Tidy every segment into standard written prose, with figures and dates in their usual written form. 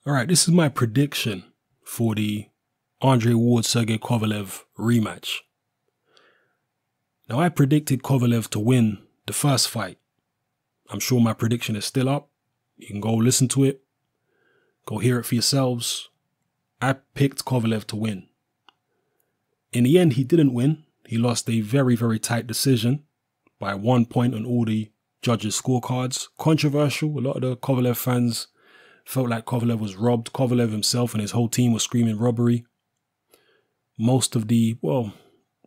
All right, this is my prediction for the Andre Ward-Sergey Kovalev rematch. Now, I predicted Kovalev to win the first fight. I'm sure my prediction is still up. You can go listen to it. Go hear it for yourselves. I picked Kovalev to win. In the end, he didn't win. He lost a very, very tight decision by 1 point on all the judges' scorecards. Controversial. A lot of the Kovalev fans felt like Kovalev was robbed. Kovalev himself and his whole team was screaming robbery. The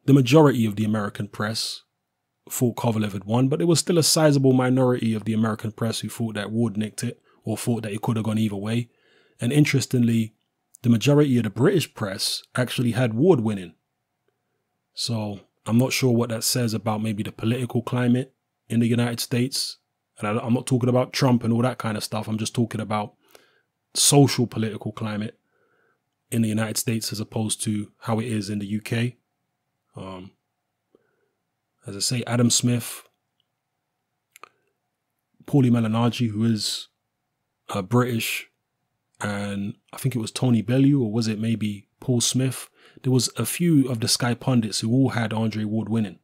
majority of the American press thought Kovalev had won, but there was still a sizable minority of the American press who thought that Ward nicked it or thought that it could have gone either way. And interestingly, the majority of the British press actually had Ward winning. So I'm not sure what that says about maybe the political climate in the United States. And I'm not talking about Trump and all that kind of stuff. I'm just talking about social political climate in the United States as opposed to how it is in the UK. As I say, Adam Smith, Paulie Malignaggi, who is British, and I think it was Tony Bellew, or was it maybe Paul Smith? There was a few of the Sky pundits who all had Andre Ward winning.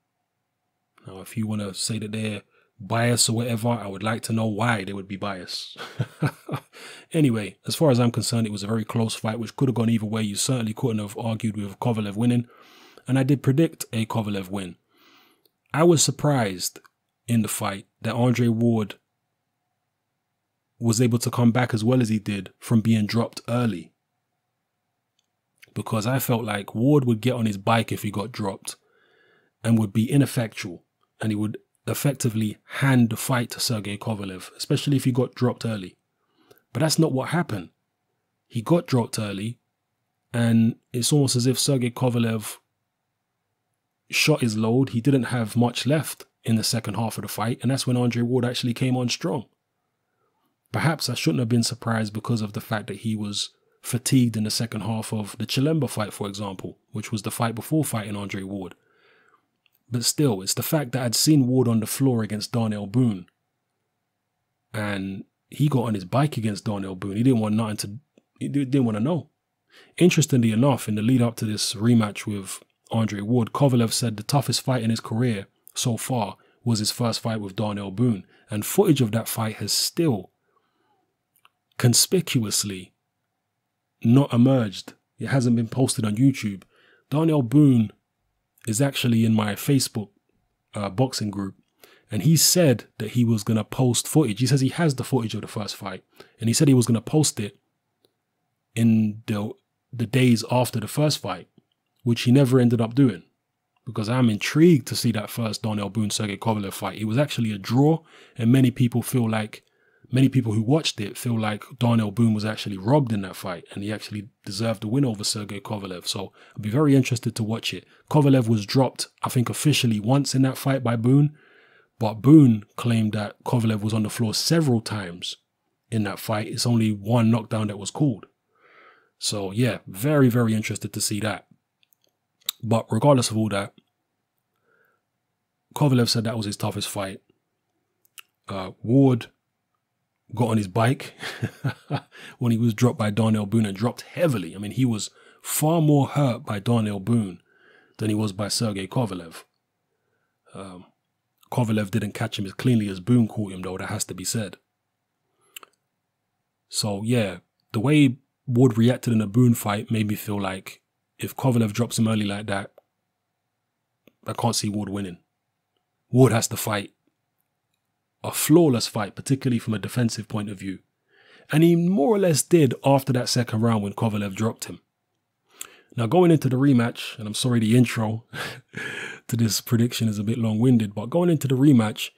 Now, if you want to say that they're biased or whatever, I would like to know why they would be biased. Anyway, as far as I'm concerned, it was a very close fight, which could have gone either way. You certainly couldn't have argued with Kovalev winning. And I did predict a Kovalev win. I was surprised in the fight that Andre Ward was able to come back as well as he did from being dropped early. Because I felt like Ward would get on his bike if he got dropped and would be ineffectual. And he would effectively hand the fight to Sergey Kovalev, especially if he got dropped early. But that's not what happened. He got dropped early, and it's almost as if Sergey Kovalev shot his load. He didn't have much left in the second half of the fight, and that's when Andre Ward actually came on strong. Perhaps I shouldn't have been surprised because of the fact that he was fatigued in the second half of the Chilemba fight, for example, which was the fight before fighting Andre Ward. But still, it's the fact that I'd seen Ward on the floor against Darnell Boone, and he got on his bike against Darnell Boone. He didn't want to know. Interestingly enough, in the lead up to this rematch with Andre Ward, Kovalev said the toughest fight in his career so far was his first fight with Darnell Boone. And footage of that fight has still conspicuously not emerged. It hasn't been posted on YouTube. Darnell Boone is actually in my Facebook boxing group. And he said that he was going to post footage. He says he has the footage of the first fight. And he said he was going to post it in the days after the first fight, which he never ended up doing. Because I'm intrigued to see that first Darnell Boone-Sergey Kovalev fight. It was actually a draw. And many people who watched it feel like Darnell Boone was actually robbed in that fight. And he actually deserved the win over Sergey Kovalev. So I'd be very interested to watch it. Kovalev was dropped, I think, officially once in that fight by Boone. But Boone claimed that Kovalev was on the floor several times in that fight. It's only one knockdown that was called. So yeah, very, very interested to see that. But regardless of all that, Kovalev said that was his toughest fight. Ward got on his bike when he was dropped by Darnell Boone, and dropped heavily. I mean, he was far more hurt by Darnell Boone than he was by Sergey Kovalev. Kovalev didn't catch him as cleanly as Boone caught him, though, that has to be said. So, yeah, the way Ward reacted in the Boone fight made me feel like if Kovalev drops him early like that, I can't see Ward winning. Ward has to fight a flawless fight, particularly from a defensive point of view. And he more or less did after that second round when Kovalev dropped him. Now, going into the rematch, and I'm sorry the intro to this prediction is a bit long-winded, but going into the rematch,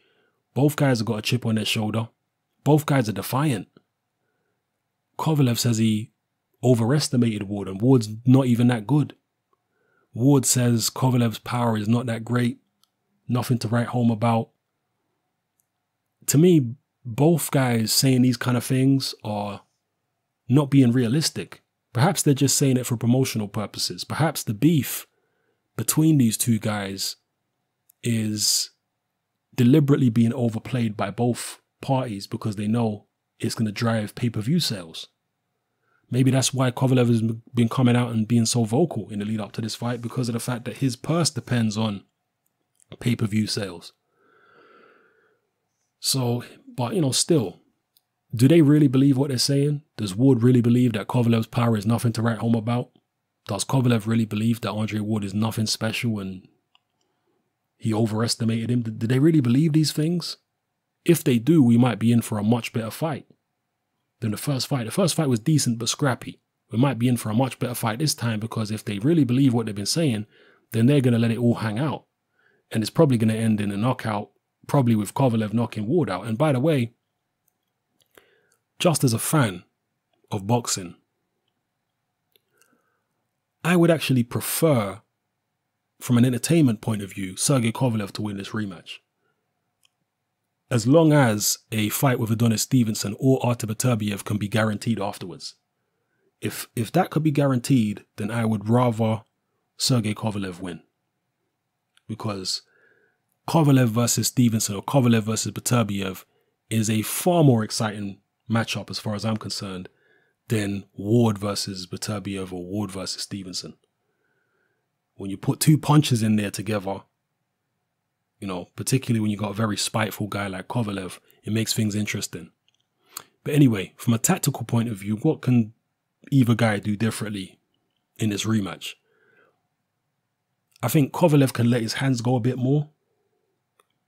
both guys have got a chip on their shoulder. Both guys are defiant. Kovalev says he overestimated Ward, and Ward's not even that good. Ward says Kovalev's power is not that great. Nothing to write home about. To me, both guys saying these kind of things are not being realistic. Perhaps they're just saying it for promotional purposes. Perhaps the beef between these two guys is deliberately being overplayed by both parties because they know it's going to drive pay-per-view sales. Maybe that's why Kovalev has been coming out and being so vocal in the lead up to this fight, because of the fact that his purse depends on pay-per-view sales. So, but, you know, still, do they really believe what they're saying? Does Ward really believe that Kovalev's power is nothing to write home about? Does Kovalev really believe that Andre Ward is nothing special and he overestimated him? Do they really believe these things? If they do, we might be in for a much better fight than the first fight. The first fight was decent but scrappy. We might be in for a much better fight this time, because if they really believe what they've been saying, then they're going to let it all hang out. And it's probably going to end in a knockout, probably with Kovalev knocking Ward out. And by the way, just as a fan of boxing, I would actually prefer, from an entertainment point of view, Sergey Kovalev to win this rematch. As long as a fight with Adonis Stevenson or Artur Beterbiev can be guaranteed afterwards. If that could be guaranteed, then I would rather Sergey Kovalev win. Because Kovalev versus Stevenson or Kovalev versus Beterbiev is a far more exciting matchup as far as I'm concerned than Ward versus Beterbiev or Ward versus Stevenson. When you put two punches in there together, you know, particularly when you got a very spiteful guy like Kovalev, it makes things interesting. But anyway, from a tactical point of view, what can either guy do differently in this rematch? I think Kovalev can let his hands go a bit more.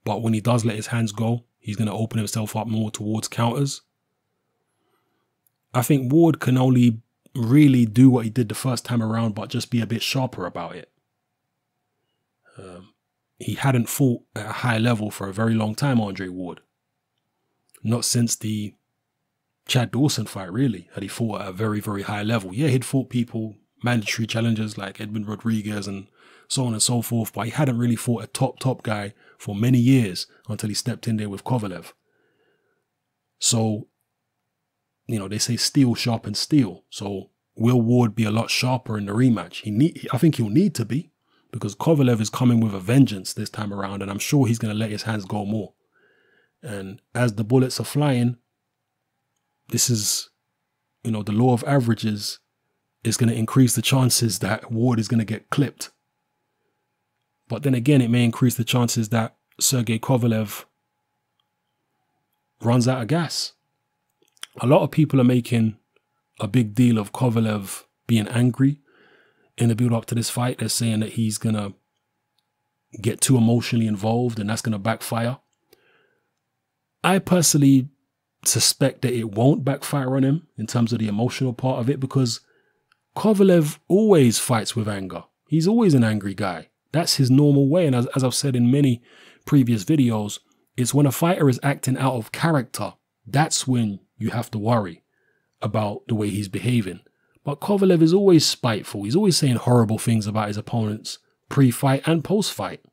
But when he does let his hands go, he's going to open himself up more towards counters. I think Ward can only really do what he did the first time around, but just be a bit sharper about it. He hadn't fought at a high level for a very long time, Andre Ward. Not since the Chad Dawson fight, really, had he fought at a very, very high level. Yeah, he'd fought people, mandatory challengers like Edmund Rodriguez and so on and so forth, but he hadn't really fought a top guy for many years until he stepped in there with Kovalev. So, you know, they say steel sharpens steel. So will Ward be a lot sharper in the rematch? I think he'll need to be, because Kovalev is coming with a vengeance this time around, and I'm sure he's going to let his hands go more. And as the bullets are flying, this is, you know, the law of averages is going to increase the chances that Ward is going to get clipped. But then again, it may increase the chances that Sergey Kovalev runs out of gas. A lot of people are making a big deal of Kovalev being angry in the build up to this fight. They're saying that he's going to get too emotionally involved and that's going to backfire. I personally suspect that it won't backfire on him in terms of the emotional part of it, because Kovalev always fights with anger. He's always an angry guy. That's his normal way. And as I've said in many previous videos, it's when a fighter is acting out of character, that's when you have to worry about the way he's behaving. But Kovalev is always spiteful. He's always saying horrible things about his opponents pre-fight and post-fight.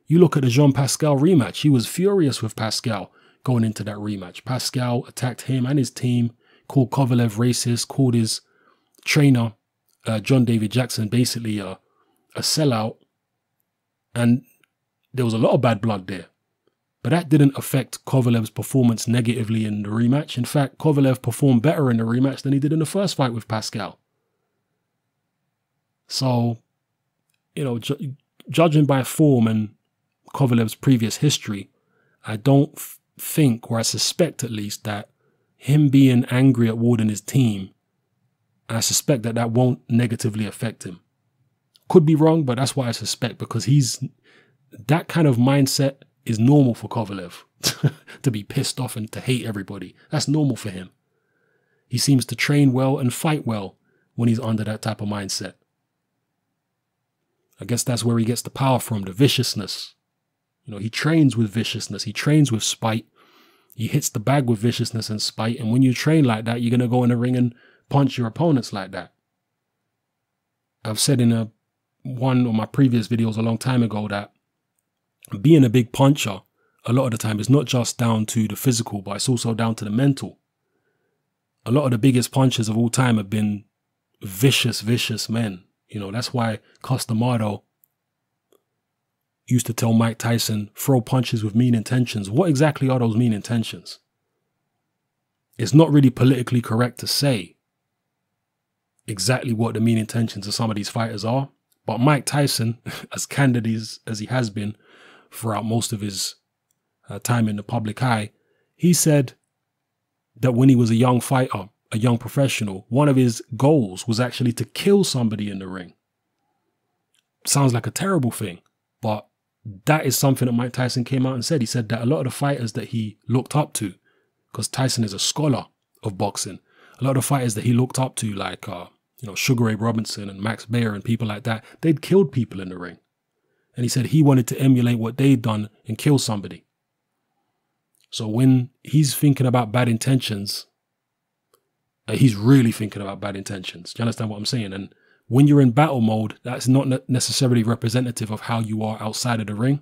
You look at the Jean-Pascal rematch. He was furious with Pascal going into that rematch. Pascal attacked him and his team, called Kovalev racist, called his trainer, John David Jackson, basically a sellout. And there was a lot of bad blood there. But that didn't affect Kovalev's performance negatively in the rematch. In fact, Kovalev performed better in the rematch than he did in the first fight with Pascal. So, you know, judging by form and Kovalev's previous history, I don't think, or I suspect at least, that him being angry at Ward and his team, I suspect that that won't negatively affect him. Could be wrong, but that's what I suspect, because that kind of mindset is normal for Kovalev, to be pissed off and to hate everybody. That's normal for him. He seems to train well and fight well when he's under that type of mindset. I guess that's where he gets the power from, the viciousness. You know, he trains with viciousness. He trains with spite. He hits the bag with viciousness and spite. And when you train like that, you're going to go in the ring and punch your opponents like that. I've said in one of my previous videos a long time ago that being a big puncher, a lot of the time, is not just down to the physical, but it's also down to the mental. A lot of the biggest punchers of all time have been vicious men. You know, that's why Costamado used to tell Mike Tyson, throw punches with mean intentions. What exactly are those mean intentions? It's not really politically correct to say, exactly what the mean intentions of some of these fighters are. But Mike Tyson, as candid as he has been throughout most of his time in the public eye, he said that when he was a young fighter, a young professional, one of his goals was actually to kill somebody in the ring. Sounds like a terrible thing, but that is something that Mike Tyson came out and said. He said that a lot of the fighters that he looked up to, because Tyson is a scholar of boxing, a lot of the fighters that he looked up to, like Sugar Ray Robinson and Max Baer and people like that, they'd killed people in the ring. And he said he wanted to emulate what they'd done and kill somebody. So when he's thinking about bad intentions, he's really thinking about bad intentions. Do you understand what I'm saying? And when you're in battle mode, that's not necessarily representative of how you are outside of the ring.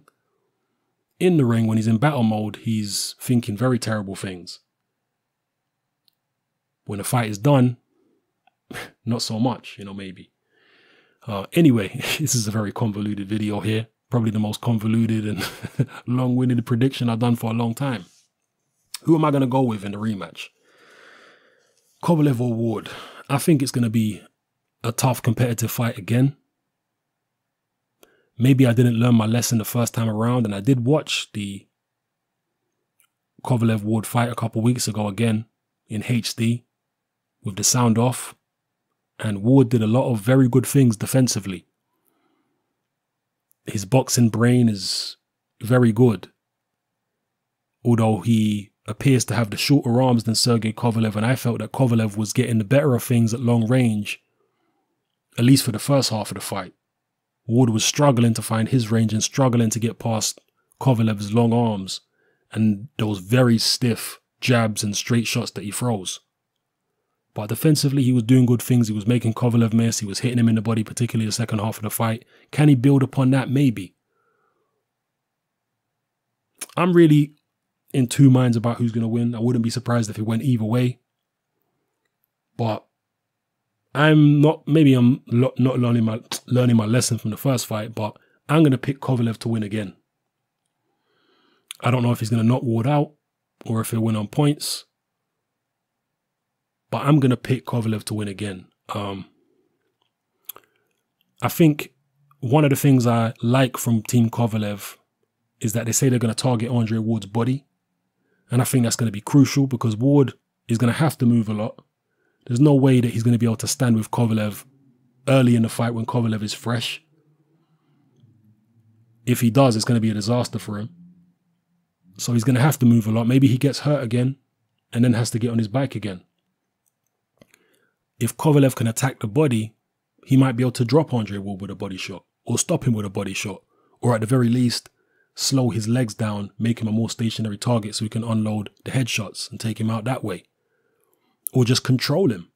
In the ring, when he's in battle mode, he's thinking very terrible things. When the fight is done, not so much, maybe. Anyway, this is a very convoluted video here. Probably the most convoluted and long-winded prediction I've done for a long time. Who am I going to go with in the rematch? Kovalev or Ward? I think it's going to be a tough competitive fight again. Maybe I didn't learn my lesson the first time around, and I did watch the Kovalev-Ward fight a couple weeks ago again in HD with the sound off, and Ward did a lot of very good things defensively. His boxing brain is very good, although he appears to have the shorter arms than Sergey Kovalev, and I felt that Kovalev was getting the better of things at long range, at least for the first half of the fight. Ward was struggling to find his range and struggling to get past Kovalev's long arms and those very stiff jabs and straight shots that he throws. But defensively, he was doing good things. He was making Kovalev miss. He was hitting him in the body, particularly the second half of the fight. Can he build upon that? Maybe. I'm really in two minds about who's going to win. I wouldn't be surprised if it went either way. But I'm not learning my lesson from the first fight, but I'm going to pick Kovalev to win again. I don't know if he's going to knock Ward out or if he'll win on points, but I'm going to pick Kovalev to win again. I think one of the things I like from Team Kovalev is that they say they're going to target Andre Ward's body. And I think that's going to be crucial because Ward is going to have to move a lot. There's no way that he's going to be able to stand with Kovalev early in the fight when Kovalev is fresh. If he does, it's going to be a disaster for him. So he's going to have to move a lot. Maybe he gets hurt again and then has to get on his bike again. If Kovalev can attack the body, he might be able to drop Andre Ward with a body shot or stop him with a body shot, or at the very least, slow his legs down, make him a more stationary target so he can unload the headshots and take him out that way. Or just control him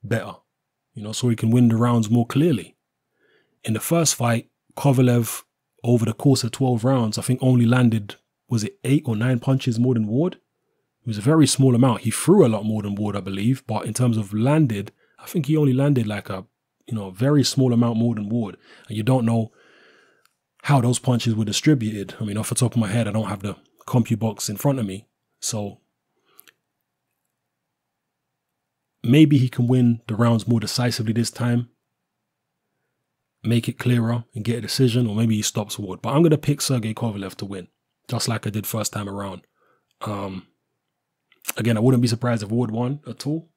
better, so he can win the rounds more clearly. In the first fight, Kovalev, over the course of 12 rounds, I think only landed, was it 8 or 9 punches more than Ward? It was a very small amount. He threw a lot more than Ward, I believe, but in terms of landed, I think he only landed like a very small amount more than Ward. And you don't know how those punches were distributed. I mean, off the top of my head, I don't have the CompuBox in front of me. So maybe he can win the rounds more decisively this time, make it clearer and get a decision, or maybe he stops Ward. But I'm going to pick Sergey Kovalev to win, just like I did first time around. Again, I wouldn't be surprised if Ward won at all.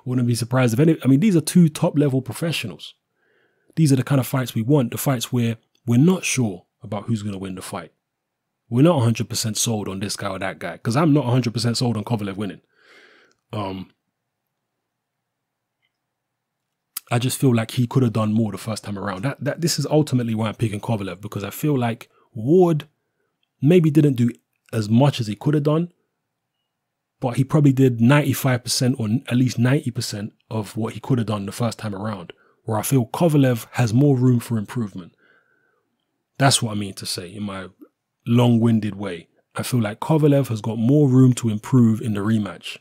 Wouldn't be surprised if any. I mean, these are two top-level professionals. These are the kind of fights we want, the fights where we're not sure about who's going to win the fight. We're not 100% sold on this guy or that guy, because I'm not 100% sold on Kovalev winning. I just feel like he could have done more the first time around. This is ultimately why I'm picking Kovalev, because I feel like Ward maybe didn't do as much as he could have done, but he probably did 95% or at least 90% of what he could have done the first time around, where I feel Kovalev has more room for improvement. That's what I mean to say in my long-winded way. I feel like Kovalev has got more room to improve in the rematch.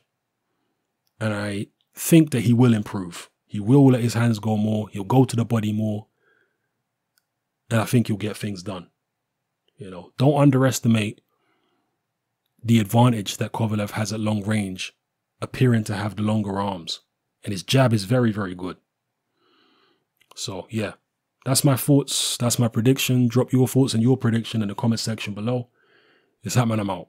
And I think that he will improve. He will let his hands go more. He'll go to the body more. And I think he'll get things done. Don't underestimate the advantage that Kovalev has at long range, appearing to have the longer arms. And his jab is very, very good. So, yeah. That's my thoughts. That's my prediction. Drop your thoughts and your prediction in the comment section below. It's Hatman, I'm out.